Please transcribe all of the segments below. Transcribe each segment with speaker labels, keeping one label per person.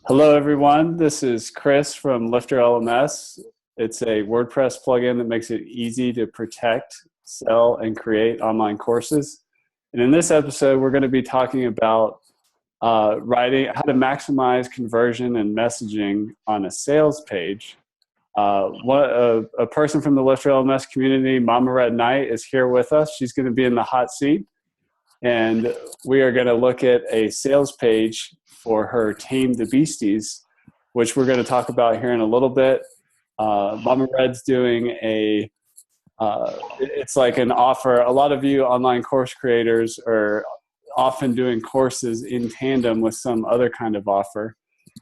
Speaker 1: Hello, everyone. This is Chris from LifterLMS. It's a WordPress plugin that makes it easy to protect, sell, and create online courses. And in this episode, we're going to be talking about writing how to maximize conversion and messaging on a sales page. A person from the LifterLMS community, Mama Red Knight, is here with us. She's going to be in the hot seat. And we are going to look at a sales page for her Tame the Beasties, which we're going to talk about here in a little bit. Mama Red's doing it's like an offer. A lot of you online course creators are often doing courses in tandem with some other kind of offer.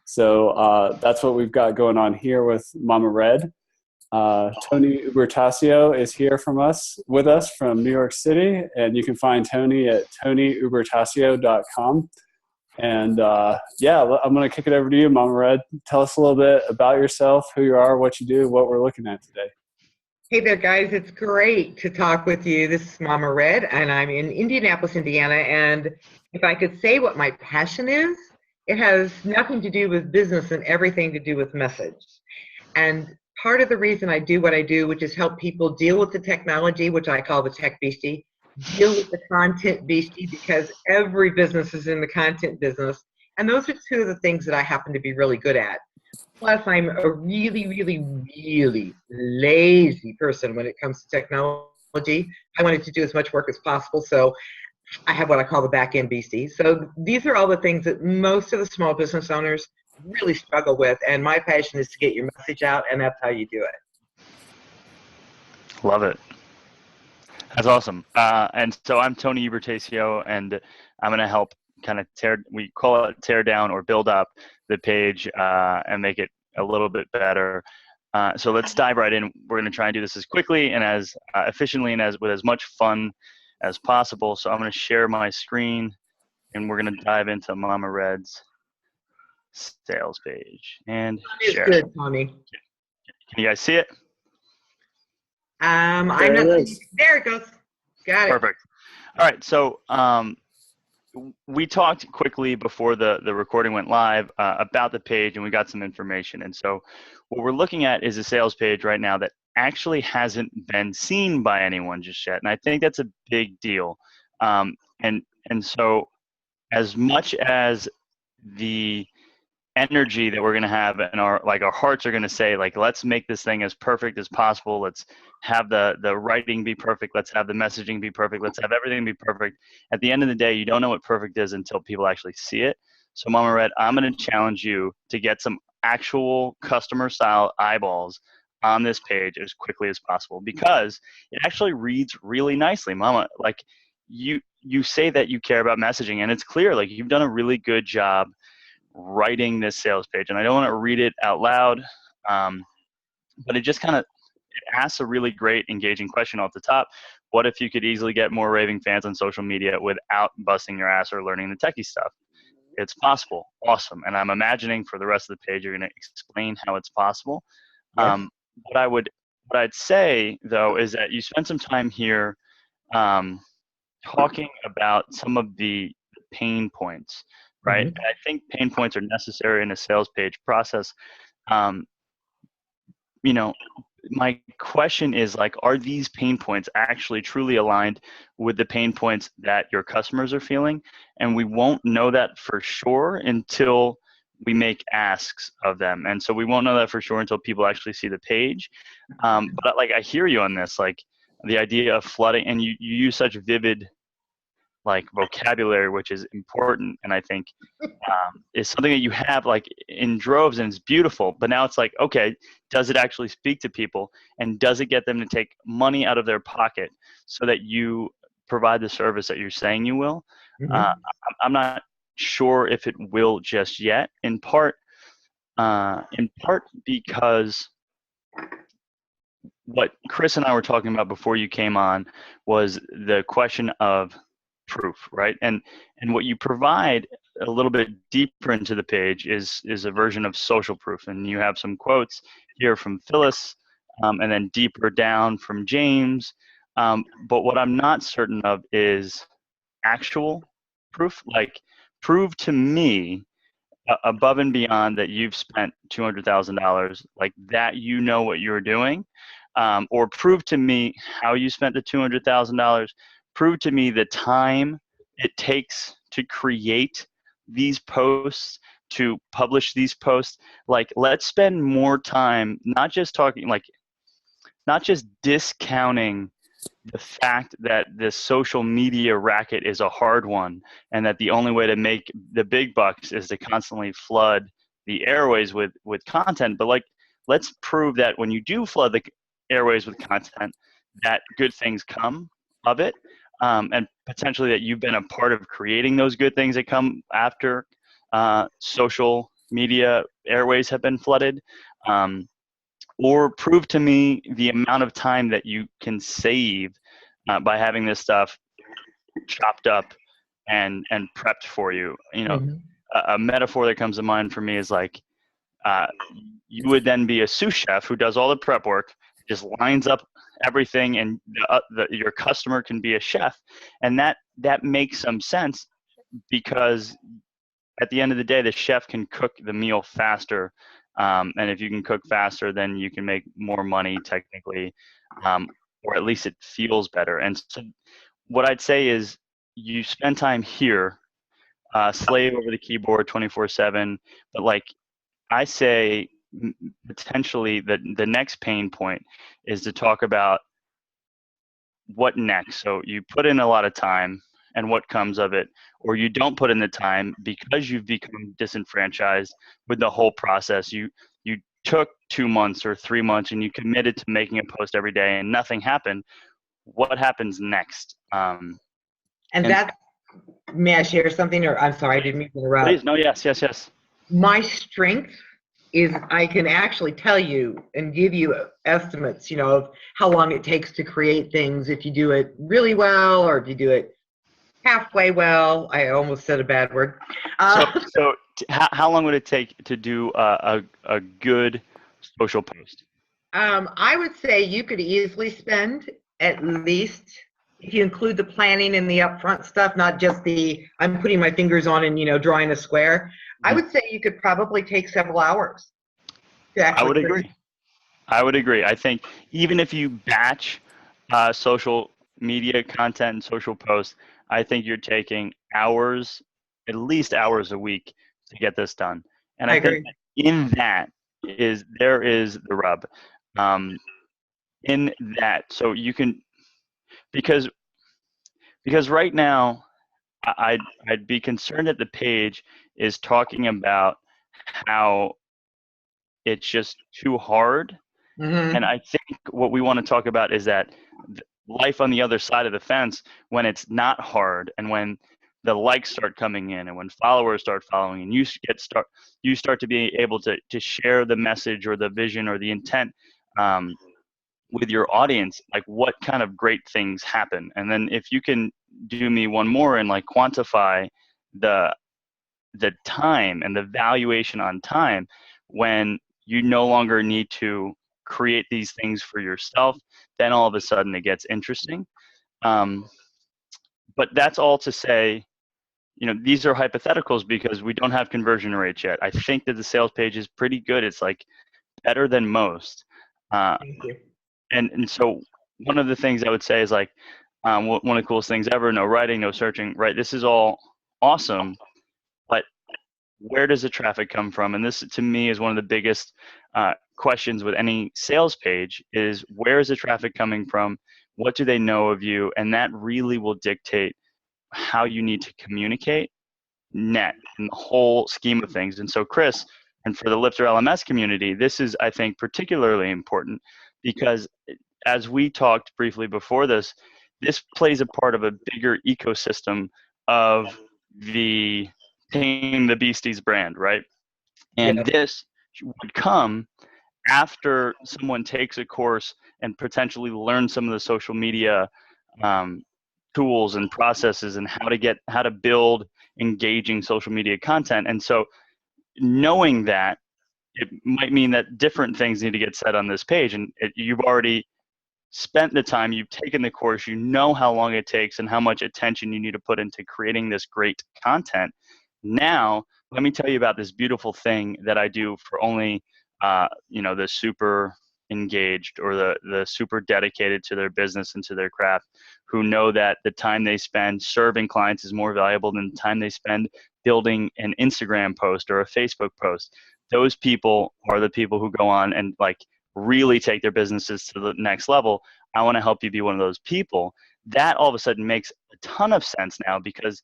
Speaker 1: So that's what we've got going on here with Mama Red. Tony Ubertaccio is here with us from New York City, and you can find Tony at TonyUbertaccio.com. And yeah, I'm going to kick it over to you, Mama Red. Tell us a little bit about yourself, who you are, what you do, what we're looking at today.
Speaker 2: Hey there, guys. It's great to talk with you. This is Mama Red, and I'm in Indianapolis, Indiana. And if I could say what my passion is, it has nothing to do with business and everything to do with message. And part of the reason I do what I do, which is help people deal with the technology, which I call the tech beastie, deal with the content beastie, because every business is in the content business. And those are two of the things that I happen to be really good at. Plus, I'm a really, really, really lazy person when it comes to technology. I wanted to do as much work as possible, so I have what I call the back-end beastie. So these are all the things that most of the small business owners really struggle with, and my passion is to get your message out, and that's how you do it.
Speaker 3: Love it. That's awesome. And so I'm Tony Ubertaccio, and I'm going to help kind of we call it tear down or build up the page and make it a little bit better. So let's dive right in. We're going to try and do this as quickly and as efficiently and with as much fun as possible. So I'm going to share my screen, and we're going to dive into Mama Red's sales page and share.
Speaker 2: It's good, Tony.
Speaker 3: Can you guys see it?
Speaker 2: I'm not seeing, there it goes. Got it.
Speaker 3: Perfect. All right. So we talked quickly before the recording went live about the page, and we got some information. And so what we're looking at is a sales page right now that actually hasn't been seen by anyone just yet. And I think that's a big deal. And so as much as the energy that we're going to have and our hearts are going to say, like, let's make this thing as perfect as possible. Let's have the writing be perfect. Let's have the messaging be perfect. Let's have everything be perfect. At the end of the day, you don't know what perfect is until people actually see it. So Mama Red, I'm going to challenge you to get some actual customer style eyeballs on this page as quickly as possible, because it actually reads really nicely. Mama, like you say that you care about messaging, and it's clear, like, you've done a really good job writing this sales page. And I don't want to read it out loud, but it just it asks a really great engaging question off the top. What if you could easily get more raving fans on social media without busting your ass or learning the techie stuff? It's possible. Awesome. And I'm imagining for the rest of the page, you're going to explain how it's possible. Yes. What I'd say, though, is that you spend some time here talking about some of the pain points, right? Mm-hmm. And I think pain points are necessary in a sales page process. My question is, like, are these pain points actually truly aligned with the pain points that your customers are feeling? And we won't know that for sure until we make asks of them. And so we won't know that for sure until people actually see the page. But like, I hear you on this, like the idea of flooding, and you use such vivid vocabulary, which is important, and I think is something that you have like in droves, and it's beautiful. But now it's like, okay, does it actually speak to people, and does it get them to take money out of their pocket so that you provide the service that you're saying you will? Mm-hmm. I'm not sure if it will just yet. In part because what Chris and I were talking about before you came on was the question of proof, right? And what you provide a little bit deeper into the page is a version of social proof. And you have some quotes here from Phyllis, and then deeper down from James. But what I'm not certain of is actual proof. Like, prove to me above and beyond that you've spent $200,000, like that, you know what you're doing, or prove to me how you spent the $200,000. Prove to me the time it takes to create these posts, to publish these posts. Like, let's spend more time not just talking, like, not just discounting the fact that this social media racket is a hard one, and that the only way to make the big bucks is to constantly flood the airways with content. But like, let's prove that when you do flood the airways with content, that good things come of it, and potentially that you've been a part of creating those good things that come after social media airways have been flooded. Or prove to me the amount of time that you can save by having this stuff chopped up and prepped for you. You know, a metaphor that comes to mind for me is like, you would then be a sous chef who does all the prep work, just lines up everything, and your customer can be a chef. And that makes some sense, because at the end of the day, the chef can cook the meal faster. And if you can cook faster, then you can make more money technically, or at least it feels better. And so what I'd say is, you spend time here, slave over the keyboard 24/7. But like I say, potentially the next pain point is to talk about what next. So you put in a lot of time, and what comes of it, or you don't put in the time because you've become disenfranchised with the whole process. You took 2 months or 3 months and you committed to making a post every day and nothing happened. What happens next?
Speaker 2: May I share something? Or I'm sorry, I didn't mean to interrupt.
Speaker 3: Please, no, yes.
Speaker 2: My strength is I can actually tell you and give you estimates, of how long it takes to create things, if you do it really well or if you do it halfway well. I almost said a bad word.
Speaker 3: How long would it take to do a good social post?
Speaker 2: I would say you could easily spend, at least, if you include the planning and the upfront stuff, not just the I'm putting my fingers on and drawing a square. I would say you could probably take several hours.
Speaker 3: I would agree. I think even if you batch social media content and social posts, I think you're taking hours, at least hours a week, to get this done. And I think in that there is the rub. In that, so you can, because right now, I'd be concerned that the page is talking about how it's just too hard. And I think what we want to talk about is that life on the other side of the fence, when it's not hard, and when the likes start coming in, and when followers start following, and you start to be able to share the message or the vision or the intent with your audience, like what kind of great things happen. And then if you can do me one more and like quantify the time and the valuation on time, when you no longer need to create these things for yourself, then all of a sudden it gets interesting. But that's all to say, these are hypotheticals because we don't have conversion rates yet. I think that the sales page is pretty good. It's like better than most.
Speaker 2: Thank you.
Speaker 3: And so one of the things I would say is like, one of the coolest things ever, no writing, no searching, right? This is all awesome, but where does the traffic come from? And this, to me, is one of the biggest questions with any sales page is, where is the traffic coming from? What do they know of you? And that really will dictate how you need to communicate net in the whole scheme of things. And so, Chris, and for the LifterLMS community, this is, I think, particularly important because, as we talked briefly before this plays a part of a bigger ecosystem of the Tame the Beasties brand, right? And this would come after someone takes a course and potentially learns some of the social media tools and processes and how to build engaging social media content. And so knowing that, it might mean that different things need to get said on this page. And you've already spent the time, you've taken the course, you know how long it takes and how much attention you need to put into creating this great content. Now let me tell you about this beautiful thing that I do for only, the super engaged or the super dedicated to their business and to their craft, who know that the time they spend serving clients is more valuable than the time they spend building an Instagram post or a Facebook post. Those people are the people who go on and like really take their businesses to the next level. I want to help you be one of those people. That all of a sudden makes a ton of sense now because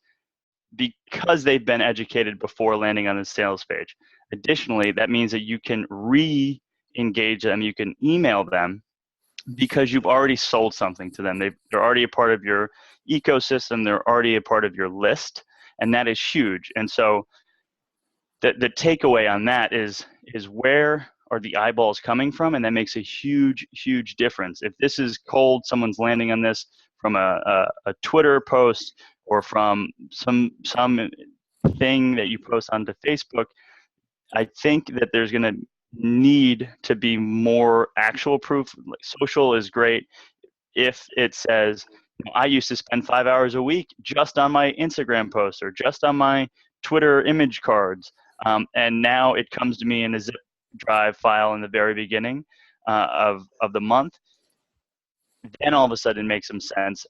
Speaker 3: they've been educated before landing on the sales page. Additionally, that means that you can re-engage them, you can email them because you've already sold something to them. They're already a part of your ecosystem, they're already a part of your list, and that is huge. And so the takeaway on that is where are the eyeballs coming from? And that makes a huge, huge difference. If this is cold, someone's landing on this from a Twitter post or from some thing that you post onto Facebook, I think that there's going to need to be more actual proof. Like, social is great if it says, I used to spend 5 hours a week just on my Instagram posts or just on my Twitter image cards. And now it comes to me in a zip drive file in the very beginning of the month. Then all of a sudden it makes some sense.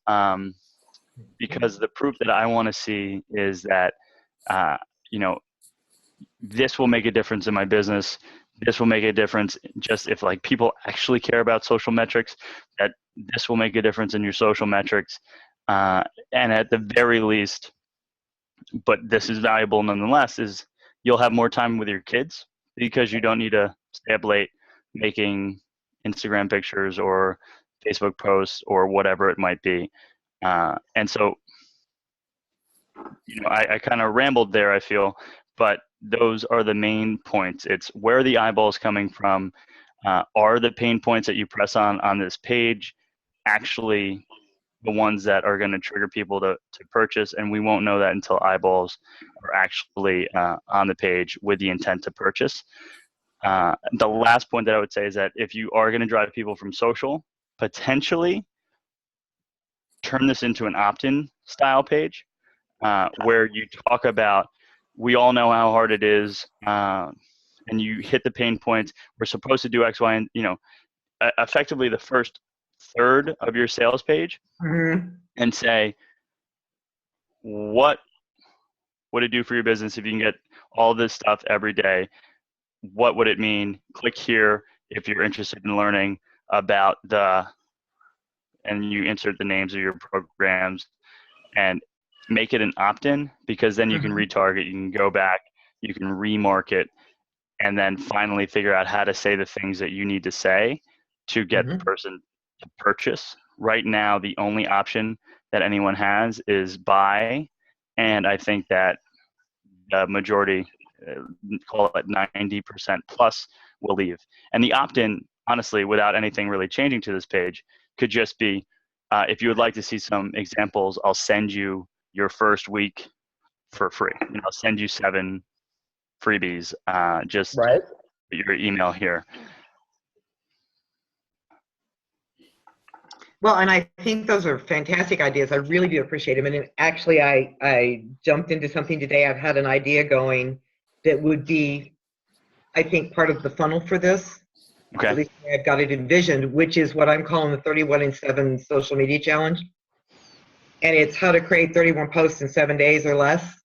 Speaker 3: Because the proof that I want to see is that, this will make a difference in my business. This will make a difference just if like people actually care about social metrics, that this will make a difference in your social metrics. And at the very least, but this is valuable nonetheless, is you'll have more time with your kids because you don't need to stay up late making Instagram pictures or Facebook posts or whatever it might be. And so, I kind of rambled there, I feel, but those are the main points. It's where are the eyeballs coming from? Are the pain points that you press on this page actually the ones that are going to trigger people to purchase? And we won't know that until eyeballs are actually on the page with the intent to purchase. The last point that I would say is that if you are going to drive people from social, potentially turn this into an opt-in style page where you talk about, we all know how hard it is, and you hit the pain points. We're supposed to do X, Y, and effectively the first third of your sales page, and say, what would it do for your business if you can get all this stuff every day? What would it mean? Click here if you're interested in learning about and you insert the names of your programs, and make it an opt-in, because then you can retarget, you can go back, you can remarket, and then finally figure out how to say the things that you need to say to get the person to purchase. Right now, the only option that anyone has is buy, and I think that the majority, call it 90% plus, will leave. And the opt-in, honestly, without anything really changing to this page, could just be, if you would like to see some examples, I'll send you your first week for free. I'll send you 7 freebies, just your email here.
Speaker 2: Well, and I think those are fantastic ideas. I really do appreciate them. And actually, I jumped into something today. I've had an idea going that would be, I think, part of the funnel for this.
Speaker 3: Okay.
Speaker 2: At least I've got it envisioned, which is what I'm calling the 31 in 7 social media challenge. And it's how to create 31 posts in 7 days or less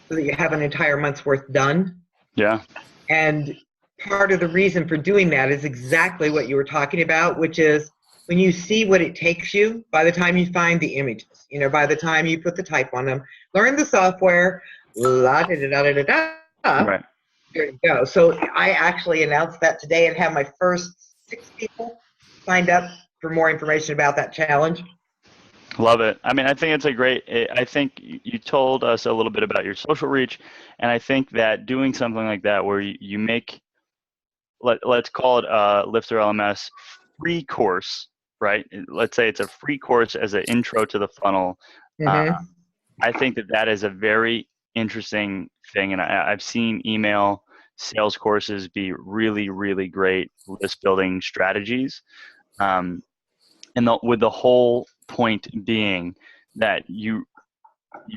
Speaker 2: so that you have an entire month's worth done.
Speaker 3: Yeah.
Speaker 2: And part of the reason for doing that is exactly what you were talking about, which is when you see what it takes you, by the time you find the images, by the time you put the type on them, learn the software,
Speaker 3: Right.
Speaker 2: There you go. So I actually announced that today and have my first 6 people signed up for more information about that challenge.
Speaker 3: Love it. I mean, I think it's I think you told us a little bit about your social reach, and I think that doing something like that where you make, let's call it a LifterLMS free course, right? Let's say it's a free course as an intro to the funnel. I think that is a very interesting thing, and I've seen email sales courses be really, really great list building strategies, and with the whole point being that you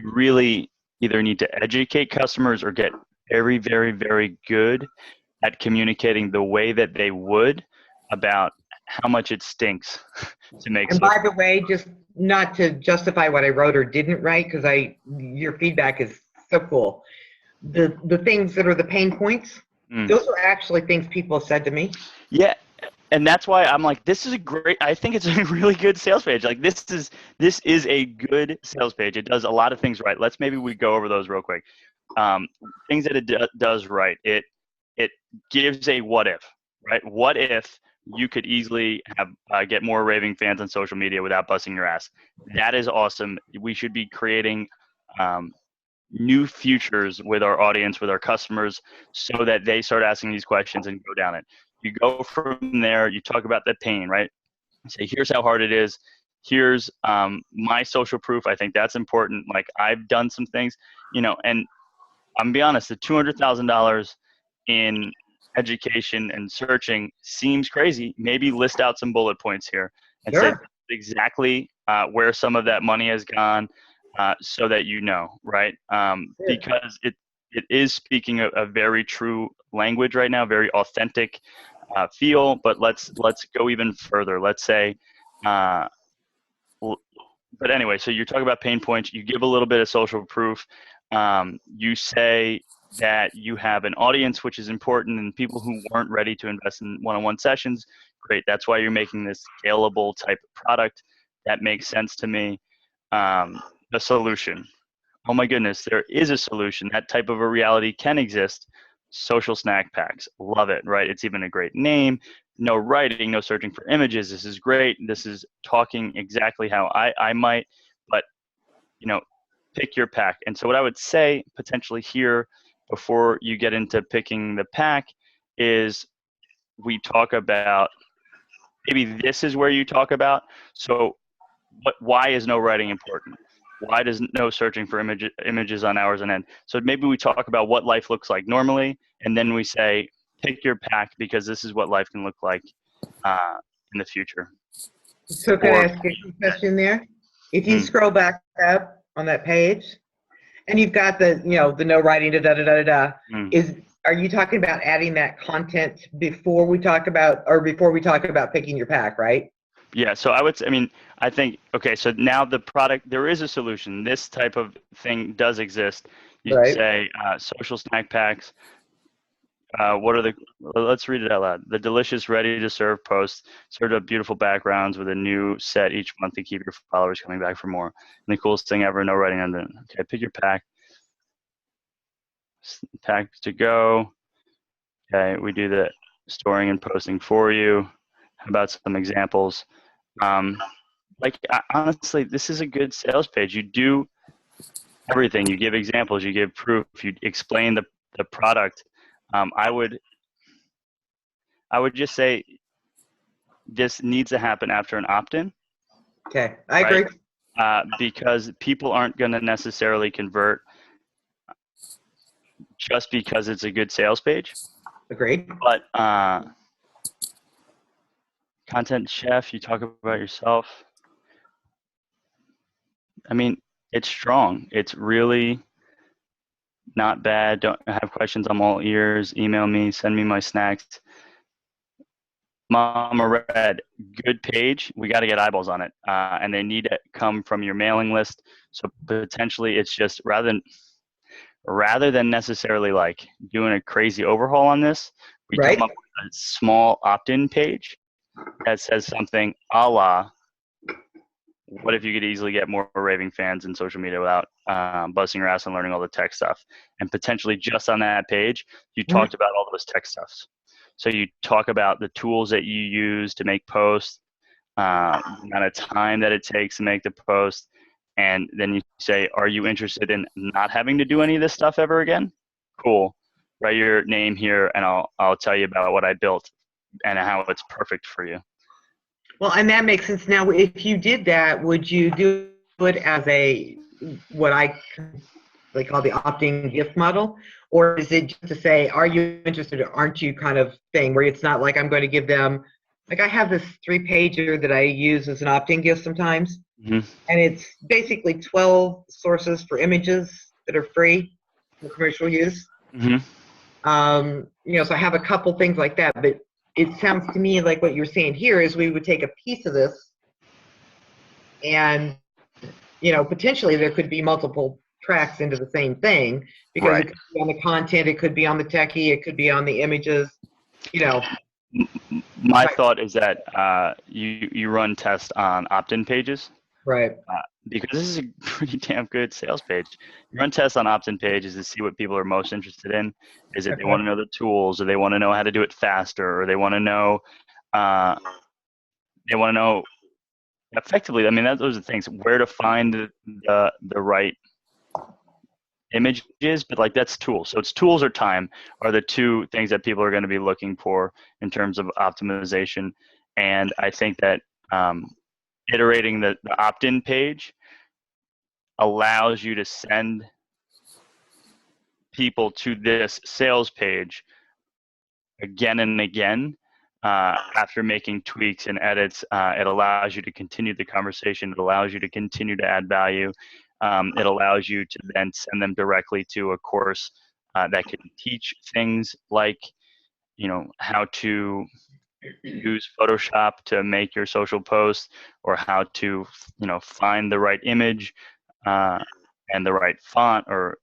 Speaker 3: really, either need to educate customers or get very, very, very good at communicating the way that they would about how much it stinks to make.
Speaker 2: And by the way, just not to justify what I wrote or didn't write, because your feedback is so cool. The things that are the pain points, those are actually things people have said to me.
Speaker 3: Yeah. And that's why I'm like, this is I think it's a really good sales page. Like this is a good sales page. It does a lot of things right. Maybe we go over those real quick. Things that it does right. It gives a what if, right? What if you could easily have get more raving fans on social media without busting your ass? That is awesome. We should be creating new futures with our audience, with our customers, so that they start asking these questions and go down it. You go from there, you talk about the pain, right? You say, here's how hard it is. Here's my social proof. I think that's important. Like, I've done some things, and I'm gonna be honest, the $200,000 in education and searching seems crazy. Maybe list out some bullet points here and say exactly where some of that money has gone, so that right? Because it is speaking a very true language right now, very authentic feel. But let's go even further. Let's say, but anyway, so you're talking about pain points. You give a little bit of social proof. You say that you have an audience, which is important, and people who weren't ready to invest in one-on-one sessions. Great. That's why you're making this scalable type of product. That makes sense to me. The solution. Oh my goodness, there is a solution. That type of a reality can exist. Social snack packs. Love it, right? It's even a great name. No writing, no searching for images. This is great. This is talking exactly how I might, but pick your pack. And so what I would say potentially here before you get into picking the pack is we talk about, maybe this is where you talk about, so why is no writing important? Why does no searching for images on hours on end? So maybe we talk about what life looks like normally, and then we say, pick your pack because this is what life can look like in the future.
Speaker 2: So can I ask you a question there? If you scroll back up on that page, and you've got the no writing, are you talking about adding that content before we talk about picking your pack, right?
Speaker 3: Yeah, so I think, okay, so now the product, there is a solution. This type of thing does exist. You say social snack packs. Let's read it out loud. The delicious, ready to serve posts served up beautiful backgrounds with a new set each month to keep your followers coming back for more. And the coolest thing ever, no writing on it. Okay, pick your pack. Pack to go. Okay, we do the storing and posting for you. How about some examples? Honestly, this is a good sales page. You do everything. You give examples. You give proof. You explain the product. I would just say this needs to happen after an opt-in.
Speaker 2: Okay, I agree.
Speaker 3: Because people aren't going to necessarily convert just because it's a good sales page.
Speaker 2: Agreed.
Speaker 3: But content chef, you talk about yourself. I mean, it's strong. It's really not bad. Don't have questions. I'm all ears. Email me. Send me my snacks. Mama Red, good page. We got to get eyeballs on it, and they need to come from your mailing list. So potentially, it's just rather than necessarily like doing a crazy overhaul on this, we come up with a small opt-in page that says something a la, what if you could easily get more raving fans in social media without busting your ass and learning all the tech stuff? And potentially just on that page, you talked about all those tech stuffs. So you talk about the tools that you use to make posts, the amount of time that it takes to make the post, and then you say, are you interested in not having to do any of this stuff ever again? Cool. Write your name here, and I'll tell you about what I built and how it's perfect for you.
Speaker 2: Well, and that makes sense. Now, if you did that, would you do it as what I call the opt-in gift model? Or is it just to say, are you interested or aren't you kind of thing, where it's not like I'm going to give them, like I have this 3-pager that I use as an opt-in gift sometimes. And it's basically 12 sources for images that are free for commercial use.
Speaker 3: Mm-hmm.
Speaker 2: So I have a couple things like that, but it sounds to me like what you're saying here is we would take a piece of this and, potentially there could be multiple tracks into the same thing because
Speaker 3: Right.
Speaker 2: it could be on the content, it could be on the techie, it could be on the images,
Speaker 3: My thought is that you run tests on opt-in pages.
Speaker 2: Right.
Speaker 3: Because this is a pretty damn good sales page. You run tests on opt-in pages to see what people are most interested in. Is it they want to know the tools, or they want to know how to do it faster, or they want to know effectively. I mean, those are things. Where to find the right images, but like that's tools. So it's tools or time are the two things that people are going to be looking for in terms of optimization. And I think that iterating the opt-in page allows you to send people to this sales page again and again after making tweaks and edits. It allows you to continue the conversation. It allows you to continue to add value. It allows you to then send them directly to a course that can teach things like, how to use Photoshop to make your social post, or how to, find the right image and the right font, or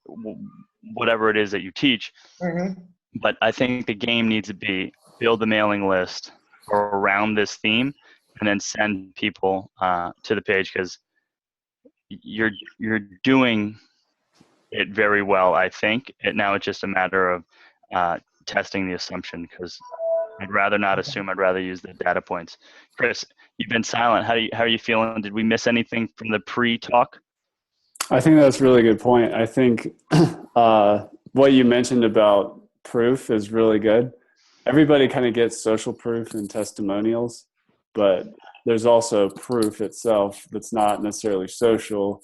Speaker 3: whatever it is that you teach.
Speaker 2: Mm-hmm.
Speaker 3: But I think the game needs to be build a mailing list around this theme, and then send people to the page, because you're doing it very well, I think. Now it's just a matter of testing the assumption, because I'd rather not assume. I'd rather use the data points. Chris, you've been silent. How are you feeling? Did we miss anything from the pre-talk?
Speaker 1: I think that's a really good point. I think what you mentioned about proof is really good. Everybody kind of gets social proof and testimonials, but there's also proof itself that's not necessarily social.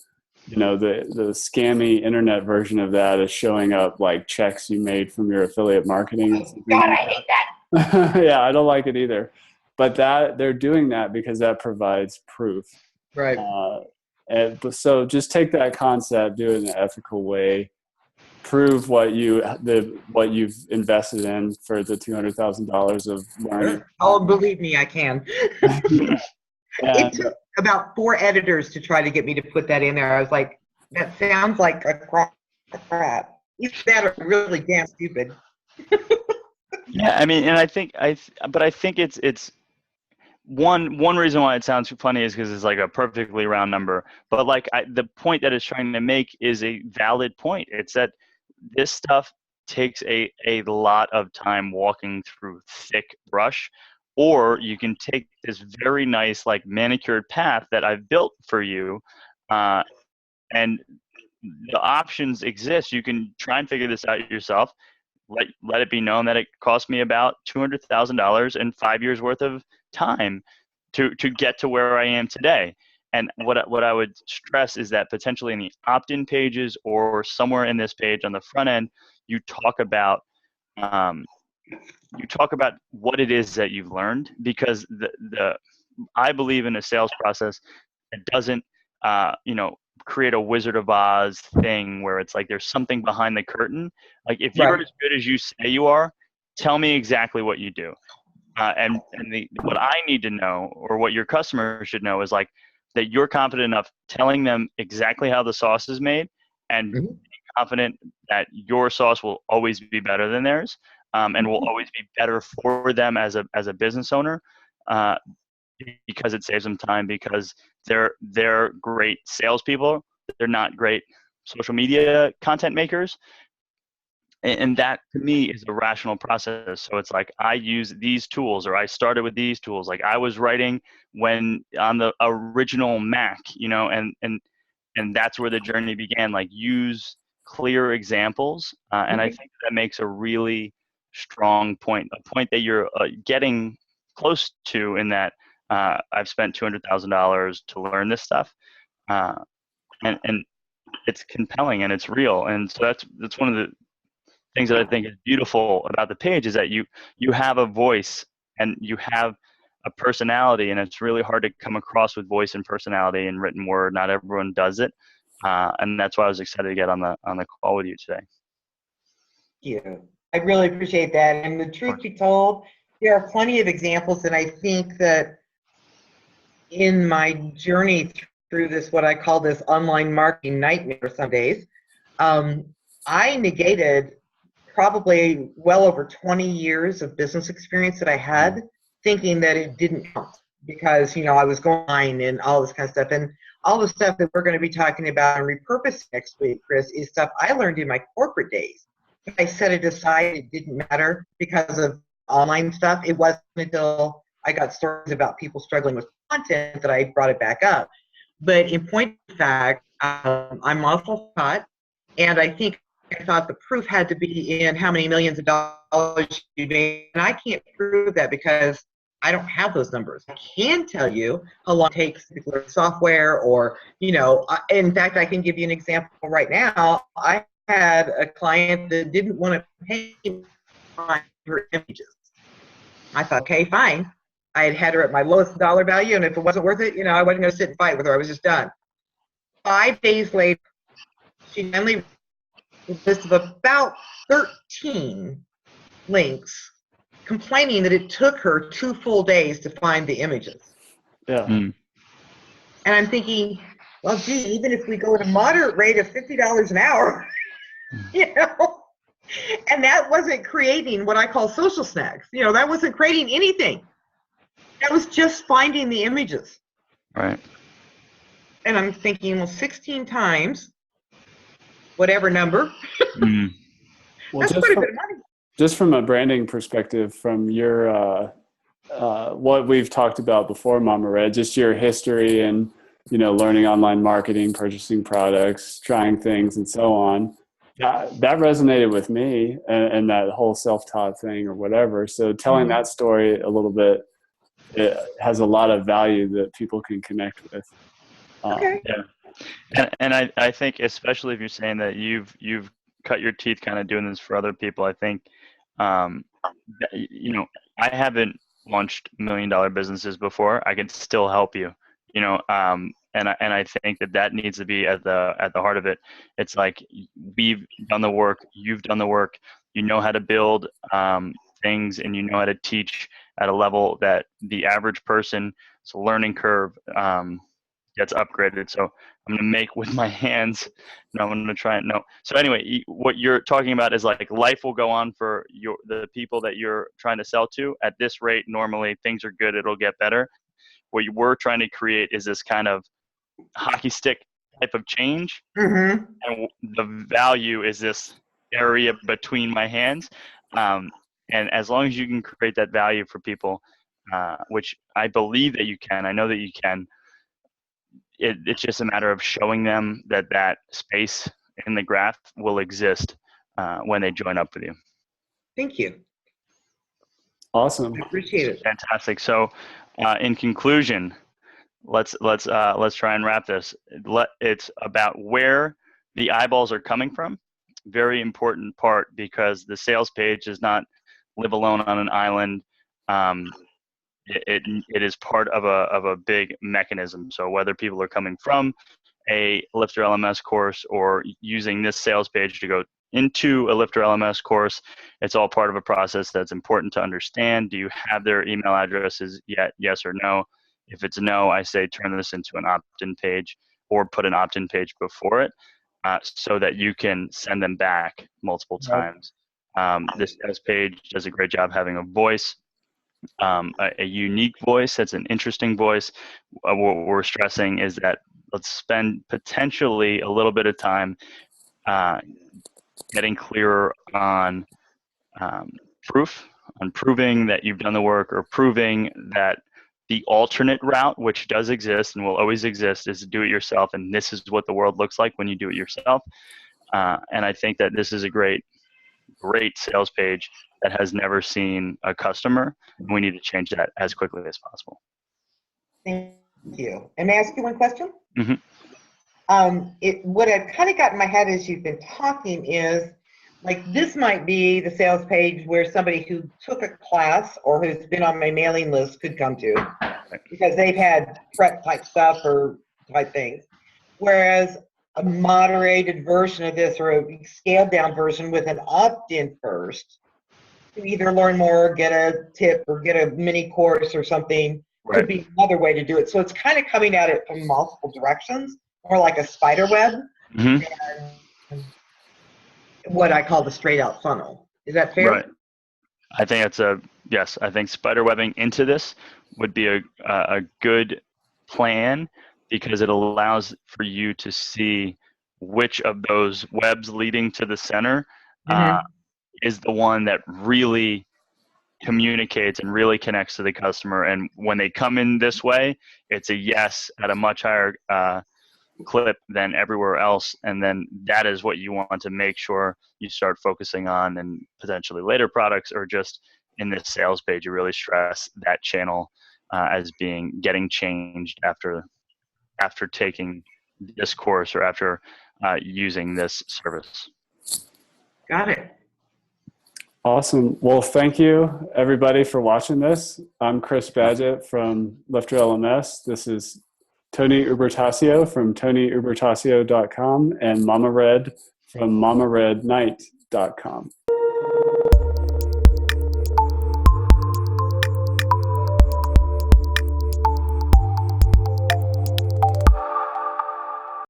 Speaker 1: The scammy internet version of that is showing up like checks you made from your affiliate marketing.
Speaker 2: God, I hate that.
Speaker 1: Yeah, I don't like it either. But they're doing that because that provides proof.
Speaker 2: Right.
Speaker 1: So just take that concept, do it in an ethical way, prove what you've invested in for the $200,000 of learning.
Speaker 2: Oh, believe me, I can.
Speaker 1: Yeah.
Speaker 2: It took about 4 editors to try to get me to put that in there. I was like, that sounds like a crap. Either that or really damn stupid.
Speaker 3: Yeah, I mean, and I think it's one reason why it sounds funny is because it's like a perfectly round number. But like the point that it's trying to make is a valid point. It's that this stuff takes a lot of time walking through thick brush, or you can take this very nice like manicured path that I've built for you, and the options exist. You can try and figure this out yourself. Let it be known that it cost me about $200,000 and 5 years worth of time to get to where I am today. And what I would stress is that potentially in the opt-in pages or somewhere in this page on the front end, you talk about what it is that you've learned, because I believe in a sales process that doesn't create a Wizard of Oz thing where it's like there's something behind the curtain. Like if you're as good as you say you are, tell me exactly what you do. And what I need to know, or what your customer should know, is like that you're confident enough telling them exactly how the sauce is made, and being confident that your sauce will always be better than theirs, and will always be better for them as a business owner, because it saves them time, because they're great salespeople. They're not great social media content makers. And that to me is a rational process. So it's like I use these tools, or I started with these tools. Like I was writing when on the original Mac, and that's where the journey began. Like use clear examples, and I think that makes a really strong point, a point that you're getting close to, in that I've spent $200,000 to learn this stuff, and it's compelling and it's real. And so that's one of the things that I think is beautiful about the page, is that you have a voice and you have a personality, and it's really hard to come across with voice and personality in written word. Not everyone does it. And that's why I was excited to get on the call with you today.
Speaker 2: Thank you. I really appreciate that. And the truth be told, there are plenty of examples, and I think that in my journey through this, what I call this online marketing nightmare some days, I negated probably well over 20 years of business experience that I had, thinking that it didn't count because, you know, I was going and all this kind of stuff. And all the stuff that we're going to be talking about and repurposing next week, Chris, is stuff I learned in my corporate days. I set it aside. It didn't matter because of online stuff. It wasn't until I got stories about people struggling with content that I brought it back up. But in point of fact, I'm awful hot, and I thought the proof had to be in how many millions of dollars you made, and I can't prove that because I don't have those numbers. I can tell you how long it takes to learn software, or, you know, in fact, I can give you an example right now. I had a client that didn't want to pay for images. I thought, okay, fine. I had her at my lowest dollar value, and if it wasn't worth it, you know, I wasn't going to sit and fight with her. I was just done. 5 days later, she finally a list of about 13 links complaining that it took her 2 full days to find the images.
Speaker 1: Yeah.
Speaker 2: And I'm thinking, well, gee, even if we go at a moderate rate of $50 an hour, you know, and that wasn't creating what I call social snacks. You know, that wasn't creating anything. That was just finding the images.
Speaker 3: Right.
Speaker 2: And I'm thinking, well, 16 times, whatever number,
Speaker 1: Well,
Speaker 2: that's quite a bit of money.
Speaker 1: Just from a branding perspective, from your what we've talked about before, Mama Red, just your history and, you know, learning online marketing, purchasing products, trying things, and so on. That resonated with me, and that whole self-taught thing or whatever. So telling that story a little bit, it has a lot of value that people can connect with.
Speaker 2: Okay.
Speaker 3: Yeah. And I think, especially if you're saying that you've cut your teeth kind of doing this for other people, I think, you know, I haven't launched $1 million businesses before. I can still help you, you know, and I think that needs to be at the heart of it. It's like, we've done the work, you've done the work, you know how to build things, and you know how to teach at a level that the average person's learning curve gets upgraded. So I'm going to make with my hands. No, I'm going to try it. No. So anyway, what you're talking about is like, life will go on for the people that you're trying to sell to. At this rate, normally things are good. It'll get better. What you were trying to create is this kind of hockey stick type of change. And the value is this area between my hands. And as long as you can create that value for people, which I believe that you can, I know that you can, it's just a matter of showing them that space in the graph will exist when they join up with you. Thank you.
Speaker 1: Awesome.
Speaker 2: I appreciate it.
Speaker 3: Fantastic. So, in conclusion, let's try and wrap this. It's about where the eyeballs are coming from. Very important part, because the sales page does not live alone on an island. It is part of a big mechanism. So whether people are coming from a LifterLMS course or using this sales page to go into a LifterLMS course, it's all part of a process that's important to understand. Do you have their email addresses yet? Yes or no? If it's no, I say turn this into an opt-in page, or put an opt-in page before it, so that you can send them back multiple times. This sales page does a great job having a voice. A unique voice that's an interesting voice. What we're stressing is that let's spend potentially a little bit of time getting clearer on proof, on proving that you've done the work, or proving that the alternate route, which does exist and will always exist, is to do it yourself, and this is what the world looks like when you do it yourself. And I think that this is a great sales page that has never seen a customer, and we need to change that as quickly as possible.
Speaker 2: Thank you. And may I ask you one question?
Speaker 3: Mm-hmm.
Speaker 2: What I've kind of got in my head as you've been talking is, like, this might be the sales page where somebody who took a class or who's been on my mailing list could come to, because they've had prep type stuff or type things. Whereas a moderated version of this or a scaled down version with an opt-in first to either learn more, get a tip, or get a mini course or something.
Speaker 3: Right.
Speaker 2: Could be another way to do it. So it's kind of coming at it from multiple directions, more like a spider web
Speaker 3: Mm-hmm.
Speaker 2: than what I call the straight out funnel. Is that fair?
Speaker 3: Right. I think it's yes. I think spider webbing into this would be a good plan because it allows for you to see which of those webs leading to the center is the one that really communicates and really connects to the customer. And when they come in this way, it's a yes at a much higher clip than everywhere else. And then that is what you want to make sure you start focusing on, and potentially later products, or just in this sales page, you really stress that channel as getting changed after taking this course or after using this service.
Speaker 2: Got it.
Speaker 1: Awesome. Well, thank you everybody for watching this. I'm Chris Badgett from LifterLMS. This is Tony Ubertaccio from TonyUbertaccio.com and Mama Red from MamaRedKnight.com.